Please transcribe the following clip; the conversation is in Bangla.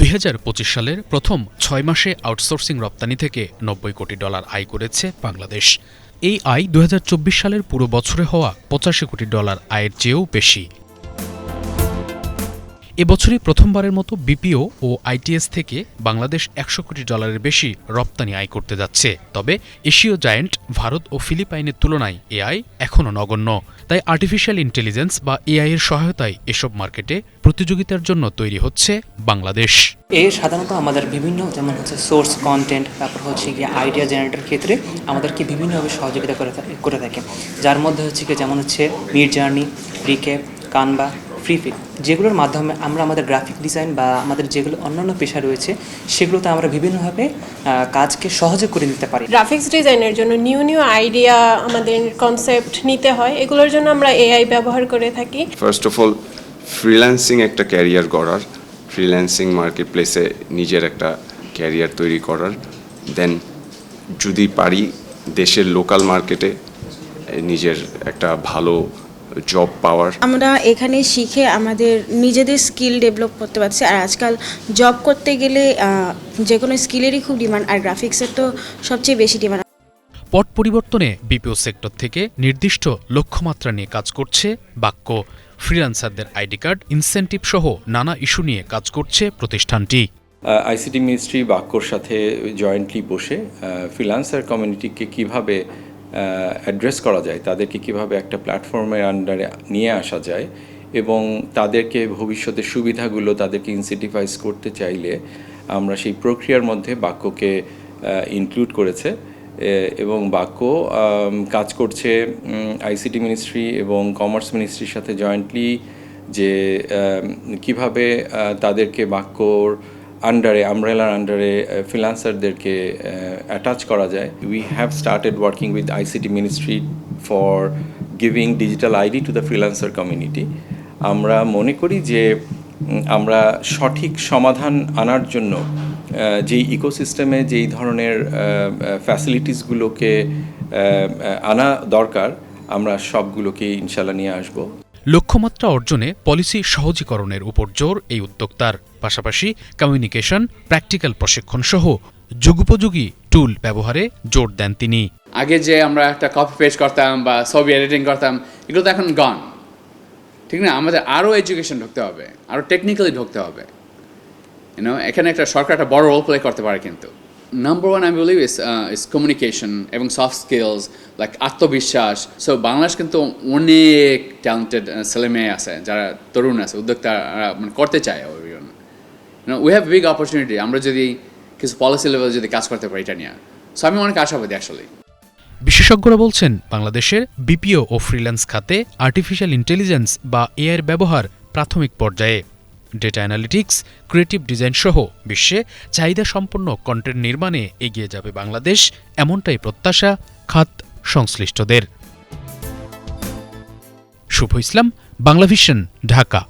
2025 সালের প্রথম 6 মাসে আউটসোর্সিং রপ্তানি থেকে $90 কোটি আয় করেছে বাংলাদেশ। এই আয় 2024 সালের পুরো বছরে হওয়া $85 কোটি আয়ের চেয়েও বেশি। এবছরই প্রথমবারের মতো বিপিও ও আইটিএস থেকে বাংলাদেশ $100 কোটি বেশি রপ্তানি আয় করতে যাচ্ছে। তবে এশীয় জায়ান্ট ভারত ও ফিলিপাইনের তুলনায় এ আয় এখনও নগণ্য। তাই আর্টিফিশিয়াল ইন্টেলিজেন্স বা এআই এর সহায়তায় এসব মার্কেটে প্রতিযোগিতার জন্য তৈরি হচ্ছে বাংলাদেশ। সাধারণত আমাদের বিভিন্ন যেমন হচ্ছে সোর্স কন্টেন্ট, তারপর হচ্ছে গিয়ে আইডিয়া জেনারেটর ক্ষেত্রে আমাদেরকে বিভিন্নভাবে সহযোগিতা করে থাকে, যার মধ্যে হচ্ছে কি যেমন হচ্ছে মিড জার্নি, রিক্যাপ, কানভা, ফ্রিফিল, যেগুলোর মাধ্যমে আমরা আমাদের গ্রাফিক ডিজাইন বা আমাদের যেগুলো অন্যান্য পেশা রয়েছে সেগুলোতে আমরা বিভিন্নভাবে কাজকে সহজে করে দিতে পারি। গ্রাফিক্স ডিজাইনের জন্য নিউ আইডিয়া, আমাদের কনসেপ্ট নিতে হয়, এগুলোর জন্য আমরা এআই ব্যবহার করে থাকি। ফার্স্ট অফ অল ফ্রিল্যান্সিং একটা ক্যারিয়ার গড়ার, ফ্রিল্যান্সিং মার্কেট প্লেসে নিজের একটা ক্যারিয়ার তৈরি করার, দেন যদি পারি দেশের লোকাল মার্কেটে নিজের একটা ভালো জব পাওয়ার। আমরা এখানে শিখে আমাদের নিজেদের স্কিল ডেভেলপ করতে পারছি। আর আজকাল জব করতে গেলে যে কোনো স্কিলেরই খুব ডিমান্ড, আর গ্রাফিক্সের তো সবচেয়ে বেশি ডিমান্ড। পট পরিবর্তনে বিপিও সেক্টর থেকে নির্দিষ্ট লক্ষ্যমাত্রা নিয়ে কাজ করছে বাক্য। ফ্রিল্যান্সারদের আইডি কার্ড, ইনসেন্টিভ সহ নানা ইস্যু নিয়ে কাজ করছে প্রতিষ্ঠানটি। আইসিটি মিনিস্ট্রি বাক্যর সাথে জয়েন্টলি বসে ফ্রিল্যান্সার কমিউনিটিকে কিভাবে অ্যাড্রেস করা যায়, তাদেরকে কিভাবে একটা প্ল্যাটফর্মের আন্ডারে নিয়ে আসা যায় এবং তাদেরকে ভবিষ্যতের সুবিধাগুলো তাদেরকে ইনসেন্টিভাইজ করতে চাইলে আমরা সেই প্রক্রিয়ার মধ্যে বাক্যকে ইনক্লুড করেছে এবং বাক্য কাজ করছে আইসিটি মিনিস্ট্রি এবং কমার্স মিনিস্ট্রির সাথে জয়েন্টলি, যে কিভাবে তাদেরকে বাক্যর আন্ডারে, আমব্রেলার আন্ডারে ফ্রিল্যান্সারদেরকে অ্যাটাচ করা যায়। We have started working with ICT ministry for giving digital ID to the freelancer community. আমরা মনে করি যে আমরা সঠিক সমাধান আনার জন্য যেই ইকোসিস্টেমে যেই ধরনের ফ্যাসিলিটিসগুলোকে আনা দরকার, আমরা সবগুলোকে ইনশাল্লাহ নিয়ে আসব। লক্ষ্যমাত্রা অর্জনে পলিসি সহজীকরণের উপর জোর এই উদ্যোক্তার। পাশাপাশি কমিউনিকেশন, প্র্যাকটিক্যাল প্রশিক্ষণ সহ যুগোপযোগী টুল ব্যবহারে জোর দেন তিনি। আগে যে আমরা একটা কপি পেস্ট করতাম বা ছবি এডিটিং করতাম, এগুলো তো এখন গন, ঠিক না? আমাদের আরও এডুকেশন ঢুকতে হবে, আরও টেকনিক্যালি ঢুকতে হবে। এখানে একটা সরকার একটা বড় রোল প্লে করতে পারে। কিন্তু নাম্বার ওয়ান আমি বলি ইস কমিউনিকেশন এবং সফট স্কিলস, লাইক আত্মবিশ্বাস। সো বাংলাদেশ কিন্তু অনেক ট্যালেন্টেড ছেলে মেয়ে আছে, যারা তরুণ আছে, উদ্যোক্তা মানে করতে চায়। উই হ্যাভ বিগ অপরচুনিটি, আমরা যদি কিছু পলিসি লেভেল যদি কাজ করতে পারি এটা নিয়ে। সো আমি অনেক আশাবাদী আসলে। বিশেষজ্ঞরা বলছেন বাংলাদেশের বিপিও ও ফ্রিল্যান্স খাতে আর্টিফিশিয়াল ইন্টেলিজেন্স বা এআইয়ের ব্যবহার প্রাথমিক পর্যায়ে। ডেটা অ্যানালিটিক্স, ক্রিয়েটিভ ডিজাইন সহ বিশ্বে চাহিদা সম্পন্ন কন্টেন্ট নির্মাণে এগিয়ে যাবে বাংলাদেশ, এমনটাই প্রত্যাশা খাত সংশ্লিষ্টদের। শুভ ইসলাম, বাংলাভিশন, ঢাকা।